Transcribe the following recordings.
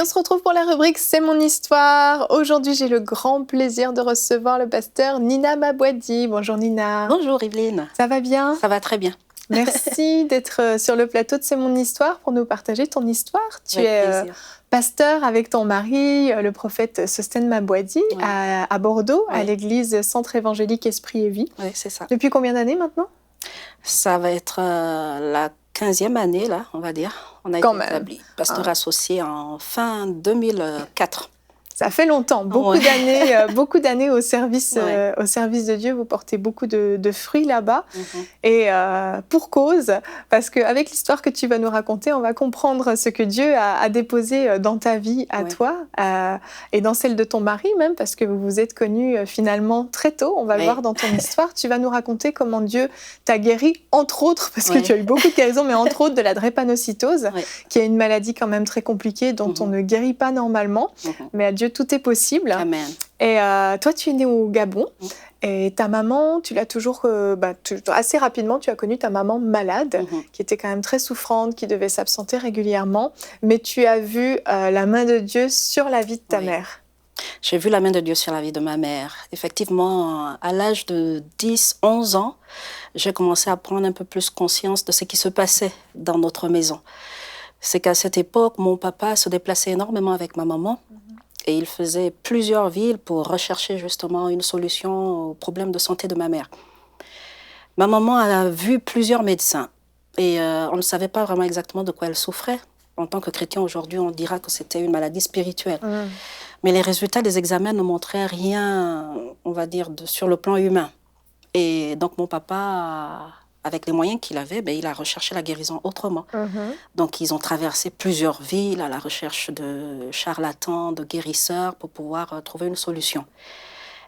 se retrouve pour la rubrique C'est mon histoire. Aujourd'hui, j'ai le grand plaisir de recevoir le pasteur Nina Mabouadi. Bonjour Nina. Bonjour Evelyne. Ça va bien? Ça va très bien. Merci d'être sur le plateau de C'est mon histoire pour nous partager ton histoire. Tu es pasteur avec ton mari, le prophète Sostène Mabouadi, à Bordeaux, à l'église Centre évangélique Esprit et Vie. Oui, c'est ça. Depuis combien d'années maintenant? Ça va être la 15e année, là, on va dire. On a été établi pasteur associé en fin 2004. Ça fait longtemps, beaucoup d'années au service de Dieu. Vous portez beaucoup de fruits là-bas. Et pour cause, parce qu'avec l'histoire que tu vas nous raconter, on va comprendre ce que Dieu a déposé dans ta vie à toi et dans celle de ton mari même, parce que vous vous êtes connus finalement très tôt. On va le voir dans ton histoire. Tu vas nous raconter comment Dieu t'a guéri, entre autres, parce que tu as eu beaucoup de guérisons, mais entre autres de la drépanocytose, qui est une maladie quand même très compliquée dont on ne guérit pas normalement. Mais à Dieu, tout est possible. Amen. Et toi, tu es née au Gabon. Et ta maman, tu l'as toujours... assez rapidement, tu as connu ta maman malade, qui était quand même très souffrante, qui devait s'absenter régulièrement. Mais tu as vu la main de Dieu sur la vie de ta mère. J'ai vu la main de Dieu sur la vie de ma mère. Effectivement, à l'âge de 10-11 ans, j'ai commencé à prendre un peu plus conscience de ce qui se passait dans notre maison. C'est qu'à cette époque, mon papa se déplaçait énormément avec ma maman. Et il faisait plusieurs villes pour rechercher justement une solution au problème de santé de ma mère. Ma maman a vu plusieurs médecins et on ne savait pas vraiment exactement de quoi elle souffrait. En tant que chrétien aujourd'hui, on dira que c'était une maladie spirituelle. Mais les résultats des examens ne montraient rien, on va dire, sur le plan humain. Et donc mon papa, avec les moyens qu'il avait, il a recherché la guérison autrement. Donc, ils ont traversé plusieurs villes à la recherche de charlatans, de guérisseurs pour pouvoir trouver une solution.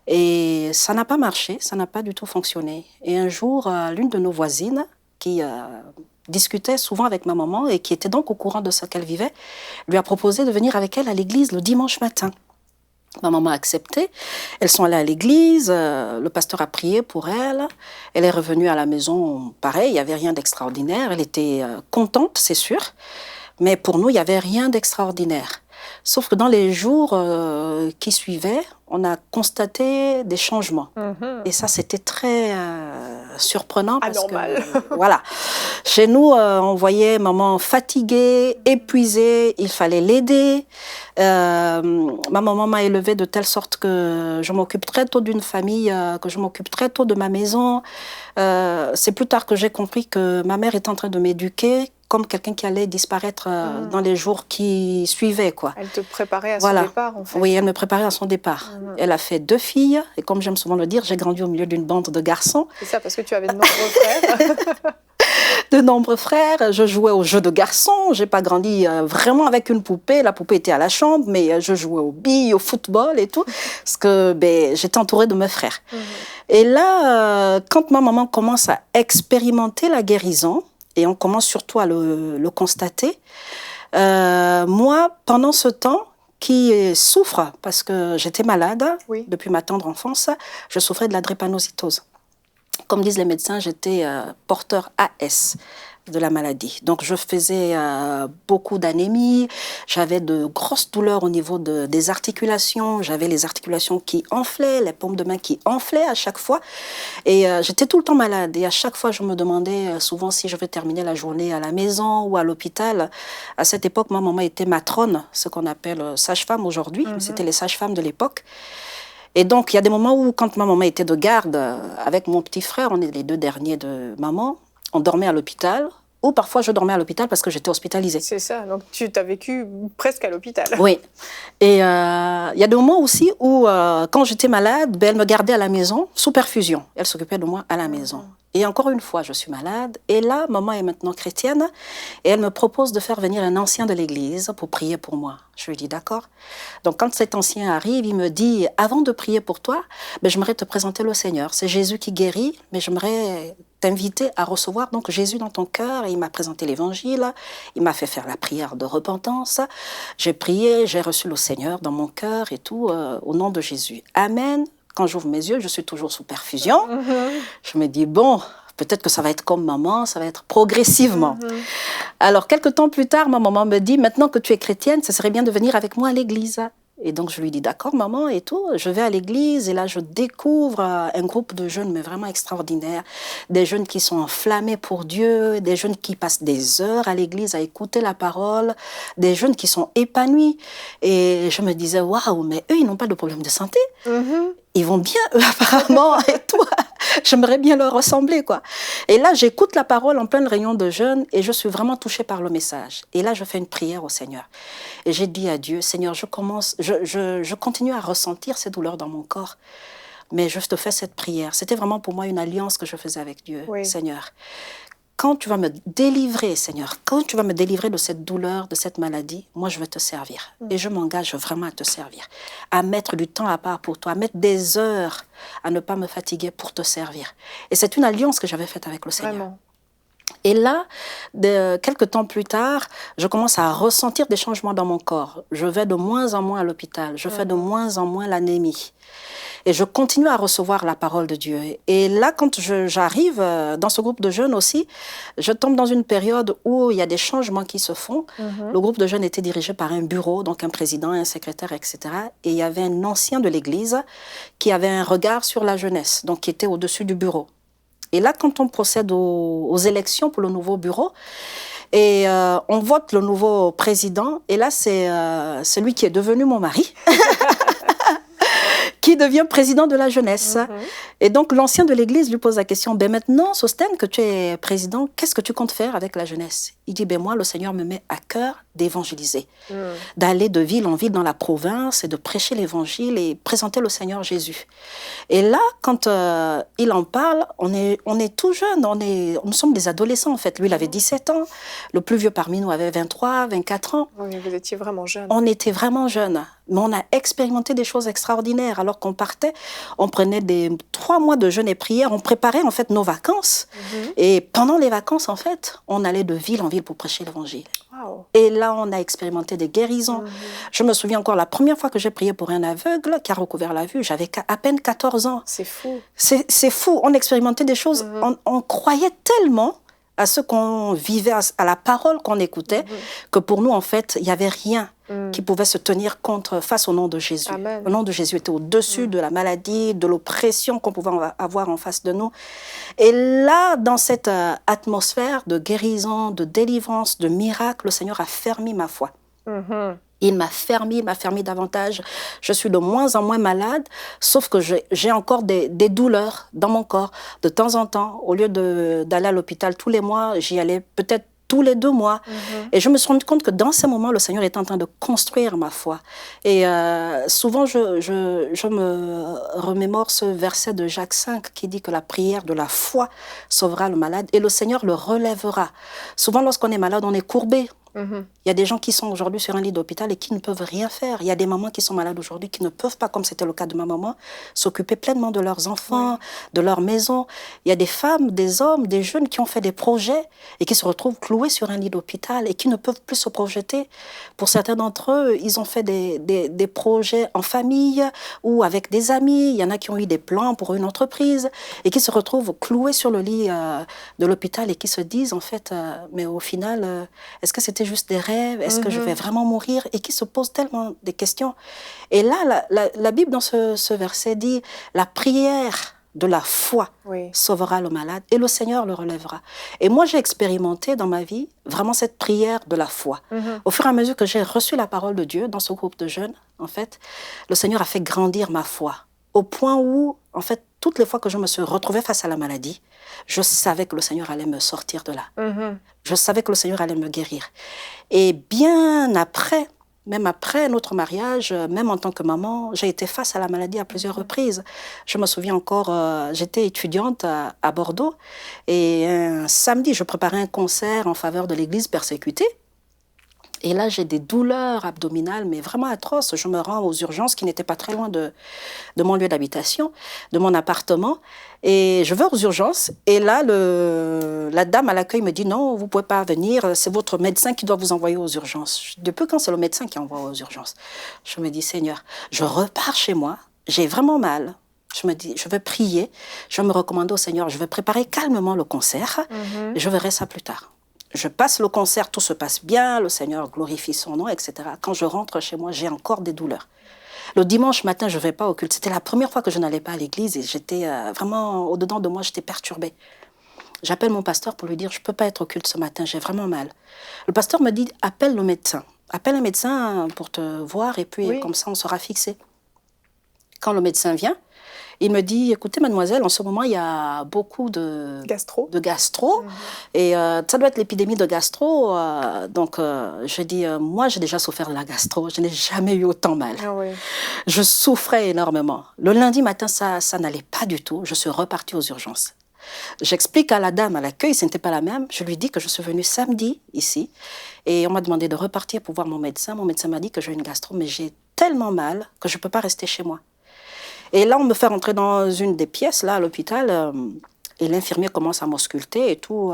Et ça n'a pas marché, ça n'a pas du tout fonctionné. Et un jour, l'une de nos voisines, qui discutait souvent avec ma maman et qui était donc au courant de ce qu'elle vivait, lui a proposé de venir avec elle à l'église le dimanche matin. Ma maman a accepté. Elles sont allées à l'église, le pasteur a prié pour elle. Elle est revenue à la maison, pareil, il n'y avait rien d'extraordinaire. Elle était contente, c'est sûr, mais pour nous, il n'y avait rien d'extraordinaire. Sauf que dans les jours qui suivaient, on a constaté des changements. Et ça, c'était très surprenant. Anormal. Parce que, voilà. Chez nous, on voyait maman fatiguée, épuisée, il fallait l'aider. Ma maman m'a élevée de telle sorte que je m'occupe très tôt d'une famille, que je m'occupe très tôt de ma maison. C'est plus tard que j'ai compris que ma mère était en train de m'éduquer comme quelqu'un qui allait disparaître dans les jours qui suivaient, quoi. Elle te préparait à son départ, en fait. Oui, elle me préparait à son départ. Elle a fait 2 filles, et comme j'aime souvent le dire, j'ai grandi au milieu d'une bande de garçons. C'est ça, parce que tu avais de nombreux frères. De nombreux frères, je jouais aux jeux de garçons, j'ai pas grandi vraiment avec une poupée, la poupée était à la chambre, mais je jouais aux billes, au football et tout, parce que j'étais entourée de mes frères. Et là, quand ma maman commence à expérimenter la guérison, et on commence surtout à le constater, moi, pendant ce temps, qui souffre, parce que j'étais malade depuis ma tendre enfance, je souffrais de la drépanocytose. Comme disent les médecins, j'étais porteur AS de la maladie. Donc, je faisais beaucoup d'anémie, j'avais de grosses douleurs au niveau des articulations, j'avais les articulations qui enflaient, les paumes de main qui enflaient à chaque fois. Et j'étais tout le temps malade. Et à chaque fois, je me demandais souvent si je vais terminer la journée à la maison ou à l'hôpital. À cette époque, ma maman était matrone, ce qu'on appelle sage-femme aujourd'hui. C'était les sages-femmes de l'époque. Et donc, il y a des moments où, quand ma maman était de garde, avec mon petit frère, on est les 2 derniers de maman, on dormait à l'hôpital, ou parfois je dormais à l'hôpital parce que j'étais hospitalisée. C'est ça, donc tu t'as vécu presque à l'hôpital. Oui. Et il y a des moments aussi où, quand j'étais malade, elle me gardait à la maison, sous perfusion. Elle s'occupait de moi à la maison. Et encore une fois, je suis malade. Et là, maman est maintenant chrétienne. Et elle me propose de faire venir un ancien de l'église pour prier pour moi. Je lui dis d'accord. Donc, quand cet ancien arrive, il me dit, avant de prier pour toi, j'aimerais te présenter le Seigneur. C'est Jésus qui guérit, mais j'aimerais t'inviter à recevoir donc Jésus dans ton cœur. Et il m'a présenté l'évangile. Il m'a fait faire la prière de repentance. J'ai prié, j'ai reçu le Seigneur dans mon cœur et tout, au nom de Jésus. Amen. Quand j'ouvre mes yeux, je suis toujours sous perfusion. Je me dis, bon, peut-être que ça va être comme maman, ça va être progressivement. Alors, quelques temps plus tard, ma maman me dit, maintenant que tu es chrétienne, ce serait bien de venir avec moi à l'église. Et donc, je lui dis, d'accord, maman, et tout. Je vais à l'église et là, je découvre un groupe de jeunes, mais vraiment extraordinaires. Des jeunes qui sont enflammés pour Dieu, des jeunes qui passent des heures à l'église à écouter la parole, des jeunes qui sont épanouis. Et je me disais, waouh, mais eux, ils n'ont pas de problème de santé. Ils vont bien, eux, apparemment, et toi, j'aimerais bien leur ressembler, quoi. Et là, j'écoute la parole en pleine réunion de jeunes et je suis vraiment touchée par le message. Et là, je fais une prière au Seigneur. Et j'ai dit à Dieu, Seigneur, je continue à ressentir ces douleurs dans mon corps, mais je te fais cette prière. C'était vraiment pour moi une alliance que je faisais avec Dieu, Seigneur. Quand tu vas me délivrer, Seigneur, quand tu vas me délivrer de cette douleur, de cette maladie, moi, je vais te servir. Et je m'engage vraiment à te servir, à mettre du temps à part pour toi, à mettre des heures, à ne pas me fatiguer pour te servir. Et c'est une alliance que j'avais faite avec le Seigneur. Vraiment. Et là, quelques temps plus tard, je commence à ressentir des changements dans mon corps. Je vais de moins en moins à l'hôpital. Je fais de moins en moins l'anémie. Et je continue à recevoir la parole de Dieu. Et là, quand j'arrive dans ce groupe de jeunes aussi, je tombe dans une période où il y a des changements qui se font. Le groupe de jeunes était dirigé par un bureau, donc un président, un secrétaire, etc. Et il y avait un ancien de l'église qui avait un regard sur la jeunesse, donc qui était au-dessus du bureau. Et là, quand on procède aux élections pour le nouveau bureau, et on vote le nouveau président, et là, c'est celui qui est devenu mon mari, qui devient président de la jeunesse. Et donc, l'ancien de l'église lui pose la question, ben maintenant, Sostène, que tu es président, qu'est-ce que tu comptes faire avec la jeunesse? Il dit, ben moi, le Seigneur me met à cœur d'évangéliser, d'aller de ville en ville dans la province et de prêcher l'évangile et présenter le Seigneur Jésus. Et là, quand il en parle, on est tout jeune, nous sommes des adolescents en fait. Lui, il avait 17 ans, le plus vieux parmi nous avait 23, 24 ans. Oui, vous étiez vraiment jeune. On était vraiment jeunes, mais on a expérimenté des choses extraordinaires. Alors qu'on partait, on prenait 3 mois de jeûne et prière, on préparait en fait nos vacances. Et pendant les vacances, en fait, on allait de ville en ville pour prêcher l'évangile. Wow. Et là, on a expérimenté des guérisons. Je me souviens encore la première fois que j'ai prié pour un aveugle qui a recouvert la vue, j'avais à peine 14 ans. C'est fou. C'est fou, on expérimentait des choses, on croyait tellement à ce qu'on vivait, à la parole qu'on écoutait, que pour nous, en fait, il n'y avait rien qui pouvait se tenir face au nom de Jésus. Amen. Le nom de Jésus était au-dessus de la maladie, de l'oppression qu'on pouvait avoir en face de nous. Et là, dans cette atmosphère de guérison, de délivrance, de miracle, le Seigneur a fermé ma foi. Il m'a fermé davantage. Je suis de moins en moins malade, sauf que j'ai encore des douleurs dans mon corps. De temps en temps, au lieu d'aller à l'hôpital tous les mois, j'y allais peut-être tous les 2 mois. Et je me suis rendu compte que dans ces moments, le Seigneur est en train de construire ma foi. Et souvent, je me remémore ce verset de Jacques 5 qui dit que la prière de la foi sauvera le malade et le Seigneur le relèvera. Souvent, lorsqu'on est malade, on est courbé. Il y a des gens qui sont aujourd'hui sur un lit d'hôpital et qui ne peuvent rien faire. Il y a des mamans qui sont malades aujourd'hui qui ne peuvent pas, comme c'était le cas de ma maman, s'occuper pleinement de leurs enfants, de leur maison. Il y a des femmes, des hommes, des jeunes qui ont fait des projets et qui se retrouvent cloués sur un lit d'hôpital et qui ne peuvent plus se projeter. Pour certains d'entre eux, ils ont fait des projets en famille ou avec des amis. Il y en a qui ont eu des plans pour une entreprise et qui se retrouvent cloués sur le lit de l'hôpital et qui se disent, en fait, mais au final, est-ce que c'était juste des rêves? Est-ce que je vais vraiment mourir? Et qui se posent tellement des questions. Et là, la Bible, dans ce verset, dit « La prière de la foi sauvera le malade et le Seigneur le relèvera. » Et moi, j'ai expérimenté dans ma vie vraiment cette prière de la foi. Au fur et à mesure que j'ai reçu la parole de Dieu dans ce groupe de jeunes, en fait, le Seigneur a fait grandir ma foi. Au point où, en fait, toutes les fois que je me suis retrouvée face à la maladie, je savais que le Seigneur allait me sortir de là. Je savais que le Seigneur allait me guérir. Et bien après, même après notre mariage, même en tant que maman, j'ai été face à la maladie à plusieurs reprises. Je me souviens encore, j'étais étudiante à Bordeaux et un samedi, je préparais un concert en faveur de l'église persécutée. Et là, j'ai des douleurs abdominales, mais vraiment atroces. Je me rends aux urgences qui n'étaient pas très loin de mon lieu d'habitation, de mon appartement. Et je vais aux urgences. Et là, la dame à l'accueil me dit « Non, vous ne pouvez pas venir. C'est votre médecin qui doit vous envoyer aux urgences. » Depuis quand c'est le médecin qui envoie aux urgences? Je me dis « Seigneur, je repars chez moi. J'ai vraiment mal. Je me dis, je vais prier, je vais me recommander au Seigneur, je vais préparer calmement le concert et je verrai ça plus tard. Je passe le concert, tout se passe bien, le Seigneur glorifie son nom, etc. Quand je rentre chez moi, j'ai encore des douleurs. Le dimanche matin, je ne vais pas au culte. C'était la première fois que je n'allais pas à l'église et j'étais vraiment, au-dedans de moi, j'étais perturbée. J'appelle mon pasteur pour lui dire, je ne peux pas être au culte ce matin, j'ai vraiment mal. Le pasteur me dit, appelle le médecin. Appelle un médecin pour te voir et puis comme ça, on sera fixé. Quand le médecin vient, il me dit, écoutez, mademoiselle, en ce moment, il y a beaucoup de gastro. Et ça doit être l'épidémie de gastro. Donc, je dis, moi, j'ai déjà souffert de la gastro. Je n'ai jamais eu autant mal. Ah oui. Je souffrais énormément. Le lundi matin, ça n'allait pas du tout. Je suis repartie aux urgences. J'explique à la dame à l'accueil, ce n'était pas la même. Je lui dis que je suis venue samedi ici. Et on m'a demandé de repartir pour voir mon médecin. Mon médecin m'a dit que j'ai une gastro, mais j'ai tellement mal que je ne peux pas rester chez moi. Et là, on me fait rentrer dans une des pièces, là, à l'hôpital, et l'infirmier commence à m'ausculter et tout.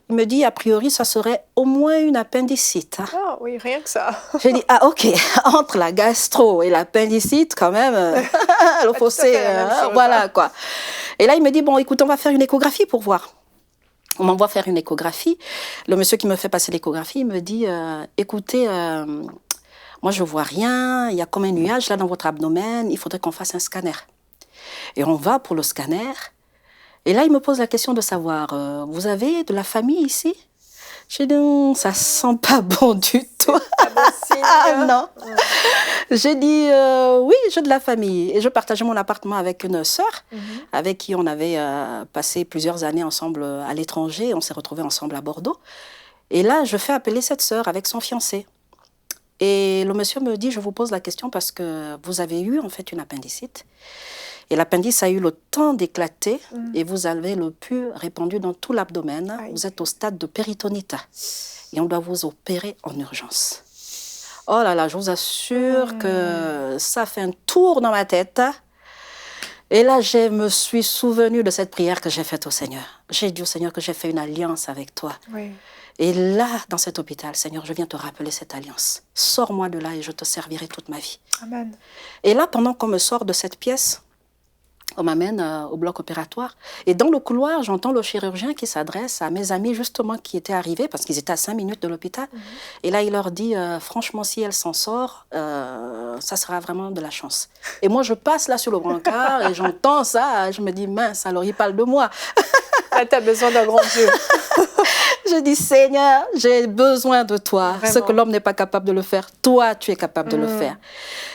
Il me dit, a priori, ça serait au moins une appendicite. Hein. Ah oui, rien que ça. J'ai dit, ah ok, entre la gastro et l'appendicite, quand même, le fossé, voilà quoi. Et là, il me dit, bon, écoute, on va faire une échographie pour voir. On m'envoie faire une échographie. Le monsieur qui me fait passer l'échographie, il me dit, écoutez... moi, je ne vois rien, il y a comme un nuage là dans votre abdomen, il faudrait qu'on fasse un scanner. Et on va pour le scanner. Et là, il me pose la question de savoir, vous avez de la famille ici? J'ai dit, ça sent pas bon du tout. Pas bon signe. Ah non. J'ai dit, oui, j'ai de la famille. Et je partageais mon appartement avec une sœur, avec qui on avait passé plusieurs années ensemble à l'étranger. On s'est retrouvés ensemble à Bordeaux. Et là, je fais appeler cette sœur avec son fiancé. Et le monsieur me dit, je vous pose la question parce que vous avez eu en fait une appendicite. Et l'appendice a eu le temps d'éclater et vous avez le pus répandu dans tout l'abdomen. Vous êtes au stade de péritonite et on doit vous opérer en urgence. Oh là là, je vous assure que ça fait un tour dans ma tête. Et là, je me suis souvenue de cette prière que j'ai faite au Seigneur. J'ai dit au Seigneur que j'ai fait une alliance avec toi. Oui. Et là, dans cet hôpital, Seigneur, je viens te rappeler cette alliance. Sors-moi de là et je te servirai toute ma vie. Amen. Et là, pendant qu'on me sort de cette pièce, on m'amène au bloc opératoire. Et dans le couloir, j'entends le chirurgien qui s'adresse à mes amis, justement, qui étaient arrivés, parce qu'ils étaient à 5 minutes de l'hôpital. Et là, il leur dit, franchement, si elle s'en sort, ça sera vraiment de la chance. Et moi, je passe là sur le brancard et j'entends ça. Je me dis, mince, alors il parle de moi. Là, tu as besoin d'un grand Dieu. Je dis, Seigneur, j'ai besoin de toi. Vraiment. Ce que l'homme n'est pas capable de le faire, toi, tu es capable de le faire.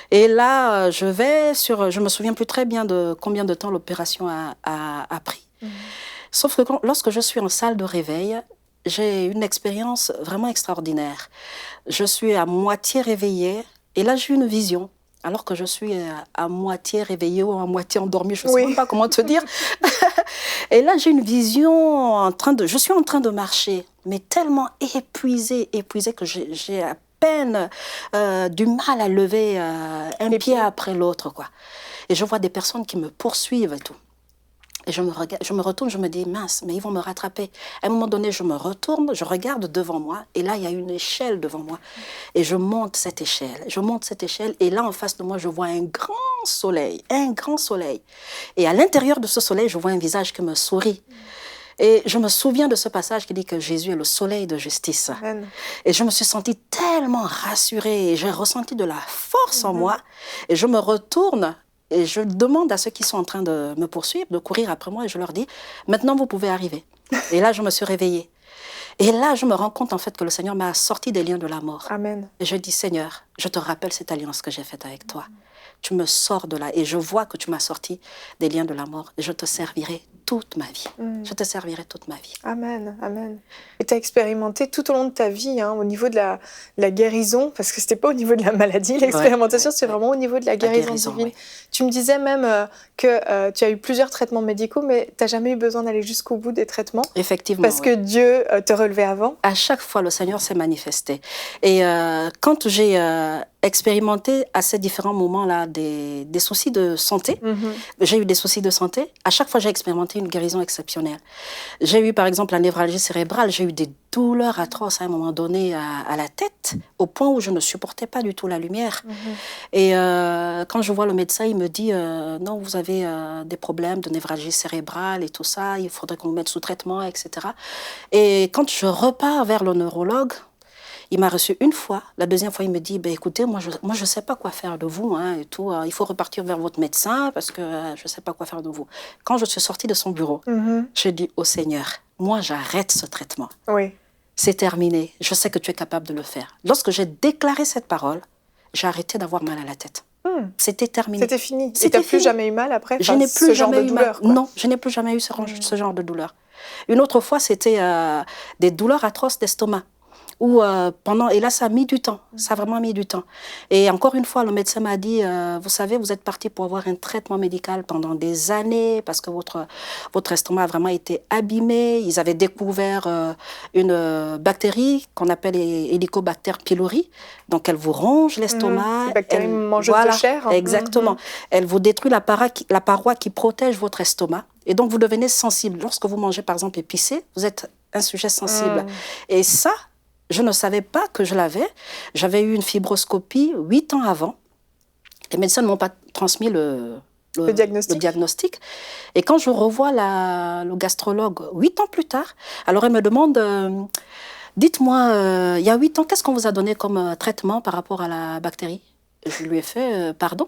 Et là, je me souviens plus très bien de combien de temps l'opération a pris. Sauf que lorsque je suis en salle de réveil, j'ai une expérience vraiment extraordinaire. Je suis à moitié réveillée et là, j'ai une vision. Alors que je suis à moitié réveillée ou à moitié endormie, je ne sais même pas comment te dire. Et là, j'ai une vision, je suis en train de marcher, mais tellement épuisée que j'ai à peine du mal à lever un pied après l'autre, quoi. Et je vois des personnes qui me poursuivent et tout. Et je me retourne, je me dis, mince, mais ils vont me rattraper. À un moment donné, je me retourne, je regarde devant moi, et là, il y a une échelle devant moi. Et je monte cette échelle, et là, en face de moi, je vois un grand soleil. Et à l'intérieur de ce soleil, je vois un visage qui me sourit. Et je me souviens de ce passage qui dit que Jésus est le soleil de justice. Amen. Et je me suis sentie tellement rassurée, et j'ai ressenti de la force en moi, et je me retourne, et je demande à ceux qui sont en train de me poursuivre, de courir après moi, et je leur dis, maintenant vous pouvez arriver. Et là, je me suis réveillée. Et là, je me rends compte en fait que le Seigneur m'a sorti des liens de la mort. Amen. Et je dis, Seigneur, je te rappelle cette alliance que j'ai faite avec toi. Tu me sors de là et je vois que tu m'as sorti des liens de la mort. Et je te servirai toute ma vie. Je te servirai toute ma vie. Amen, amen. Et tu as expérimenté tout au long de ta vie, au niveau de la guérison, parce que ce n'était pas au niveau de la maladie, l'expérimentation, c'est vraiment au niveau de la guérison divine. Oui. Tu me disais même que tu as eu plusieurs traitements médicaux, mais tu n'as jamais eu besoin d'aller jusqu'au bout des traitements. Effectivement. Parce que Dieu te relevait avant. À chaque fois, le Seigneur s'est manifesté. Et quand j'ai expérimenté à ces différents moments-là des soucis de santé, j'ai eu des soucis de santé, à chaque fois j'ai expérimenté une guérison exceptionnelle. J'ai eu par exemple la névralgie cérébrale, j'ai eu des douleurs atroces à un moment donné à la tête, au point où je ne supportais pas du tout la lumière. Et quand je vois le médecin, il me dit non, vous avez des problèmes de névralgie cérébrale et tout ça, il faudrait qu'on vous mette sous traitement, etc. Et quand je repars vers le neurologue, il m'a reçu une fois. La deuxième fois, il me dit écoutez, moi, je sais pas quoi faire de vous, hein, et tout. Il faut repartir vers votre médecin parce que je sais pas quoi faire de vous. Quand je suis sortie de son bureau, j'ai dit au Seigneur, moi, j'arrête ce traitement. Oui. C'est terminé. Je sais que tu es capable de le faire. Lorsque j'ai déclaré cette parole, j'ai arrêté d'avoir mal à la tête. C'était terminé. C'était fini. Et tu n'as plus jamais eu mal après? Je n'ai plus jamais eu mal. Non, je n'ai plus jamais eu ce genre de douleur. Une autre fois, c'était des douleurs atroces d'estomac. Et là, ça a mis du temps. Ça a vraiment mis du temps. Et encore une fois, le médecin m'a dit, vous savez, vous êtes parti pour avoir un traitement médical pendant des années parce que votre estomac a vraiment été abîmé. Ils avaient découvert une bactérie qu'on appelle Helicobacter pylori. Donc, elle vous ronge l'estomac. Une bactérie mangeuse de chair. Exactement. Elle vous détruit la paroi qui protège votre estomac. Et donc, vous devenez sensible. Lorsque vous mangez, par exemple, épicé, vous êtes un sujet sensible. Et ça, je ne savais pas que je l'avais. J'avais eu une fibroscopie 8 ans avant. Les médecins ne m'ont pas transmis le diagnostic. Et quand je revois le gastrologue 8 ans plus tard, alors elle me demande, dites-moi, il y a 8 ans, qu'est-ce qu'on vous a donné comme traitement par rapport à la bactérie? Je lui ai fait, pardon?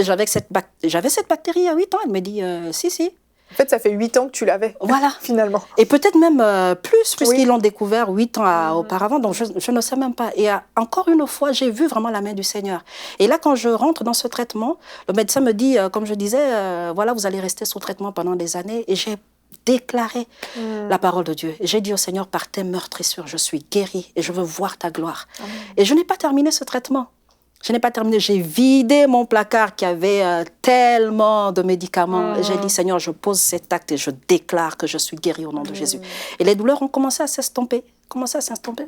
J'avais cette bactérie il y a 8 ans. Elle me dit, si. En fait, ça fait 8 ans que tu l'avais, voilà. Finalement. Et peut-être même plus, puisqu'ils l'ont découvert 8 ans auparavant, donc je ne sais même pas. Et encore une fois, j'ai vu vraiment la main du Seigneur. Et là, quand je rentre dans ce traitement, le médecin me dit, comme je disais, voilà, vous allez rester sous traitement pendant des années. Et j'ai déclaré la parole de Dieu. J'ai dit au Seigneur, par tes meurtrissures, je suis guérie et je veux voir ta gloire. Et je n'ai pas terminé ce traitement. Je n'ai pas terminé, j'ai vidé mon placard qui avait tellement de médicaments. Et j'ai dit, Seigneur, je pose cet acte et je déclare que je suis guérie au nom de Jésus. Et les douleurs ont commencé à s'estomper,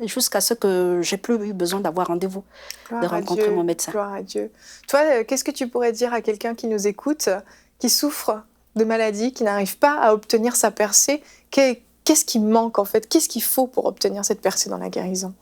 jusqu'à ce que j'ai plus eu besoin d'avoir rendez-vous, de rencontrer mon médecin. Gloire à Dieu. Toi, qu'est-ce que tu pourrais dire à quelqu'un qui nous écoute, qui souffre de maladie, qui n'arrive pas à obtenir sa percée? Qu'est-ce qui manque en fait? Qu'est-ce qu'il faut pour obtenir cette percée dans la guérison?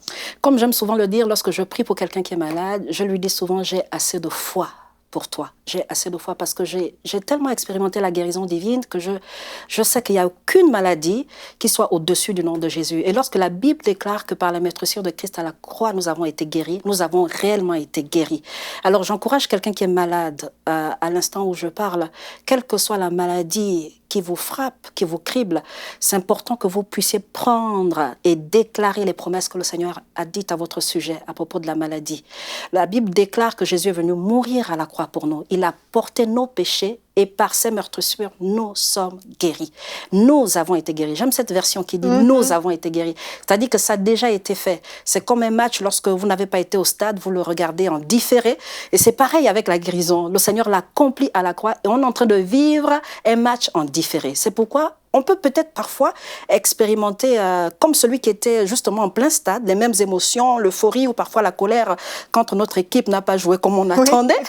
Comme j'aime souvent le dire, lorsque je prie pour quelqu'un qui est malade, je lui dis souvent, j'ai assez de foi pour toi. J'ai assez de foi parce que j'ai tellement expérimenté la guérison divine que je sais qu'il n'y a aucune maladie qui soit au-dessus du nom de Jésus. Et lorsque la Bible déclare que par la meurtrissure de Christ à la croix, nous avons été guéris, nous avons réellement été guéris. Alors j'encourage quelqu'un qui est malade à l'instant où je parle, quelle que soit la maladie qui vous frappe, qui vous crible, c'est important que vous puissiez prendre et déclarer les promesses que le Seigneur a dites à votre sujet à propos de la maladie. La Bible déclare que Jésus est venu mourir à la croix pour nous. Il a porté nos péchés et par ses meurtrissures, nous sommes guéris. Nous avons été guéris. J'aime cette version qui dit nous avons été guéris. C'est-à-dire que ça a déjà été fait. C'est comme un match, lorsque vous n'avez pas été au stade, vous le regardez en différé. Et c'est pareil avec la guérison. Le Seigneur l'a accompli à la croix et on est en train de vivre un match en différé. C'est pourquoi on peut peut-être parfois expérimenter, comme celui qui était justement en plein stade, les mêmes émotions, l'euphorie ou parfois la colère quand notre équipe n'a pas joué comme on attendait.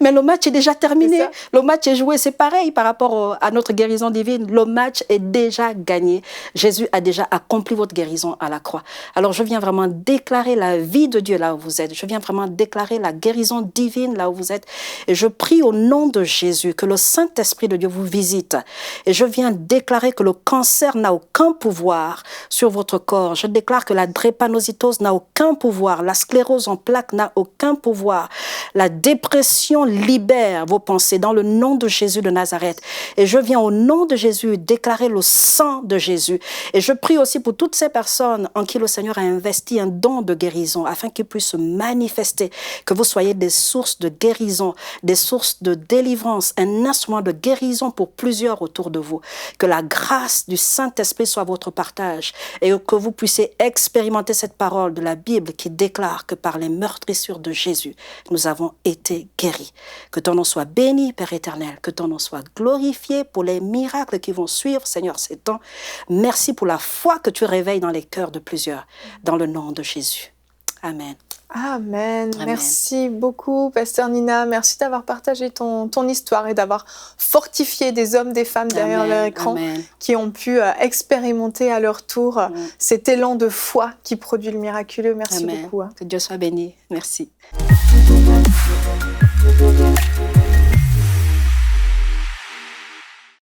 Mais le match est déjà terminé. Le match est joué. C'est pareil par rapport à notre guérison divine. Le match est déjà gagné. Jésus a déjà accompli votre guérison à la croix. Alors, je viens vraiment déclarer la vie de Dieu là où vous êtes. Je viens vraiment déclarer la guérison divine là où vous êtes. Et je prie au nom de Jésus que le Saint-Esprit de Dieu vous visite. Et je viens déclarer que le cancer n'a aucun pouvoir sur votre corps. Je déclare que la drépanocytose n'a aucun pouvoir. La sclérose en plaques n'a aucun pouvoir. La dépression libère vos pensées dans le nom de Jésus de Nazareth. Et je viens au nom de Jésus déclarer le sang de Jésus. Et je prie aussi pour toutes ces personnes en qui le Seigneur a investi un don de guérison afin qu'ils puissent se manifester, que vous soyez des sources de guérison, des sources de délivrance, un instrument de guérison pour plusieurs autour de vous. Que la grâce du Saint-Esprit soit votre partage et que vous puissiez expérimenter cette parole de la Bible qui déclare que par les meurtrissures de Jésus, nous avons été guéris. Que ton nom soit béni, Père éternel, que ton nom soit glorifié pour les miracles qui vont suivre, Seigneur, ces temps. Merci pour la foi que tu réveilles dans les cœurs de plusieurs, dans le nom de Jésus. Amen. Amen. Amen. Merci beaucoup, Pasteur Nina. Merci d'avoir partagé ton histoire et d'avoir fortifié des hommes, des femmes derrière Amen. leur écran Amen. qui ont pu expérimenter à leur tour cet élan de foi qui produit le miraculeux. Merci Amen. beaucoup. Que Dieu soit béni. Merci.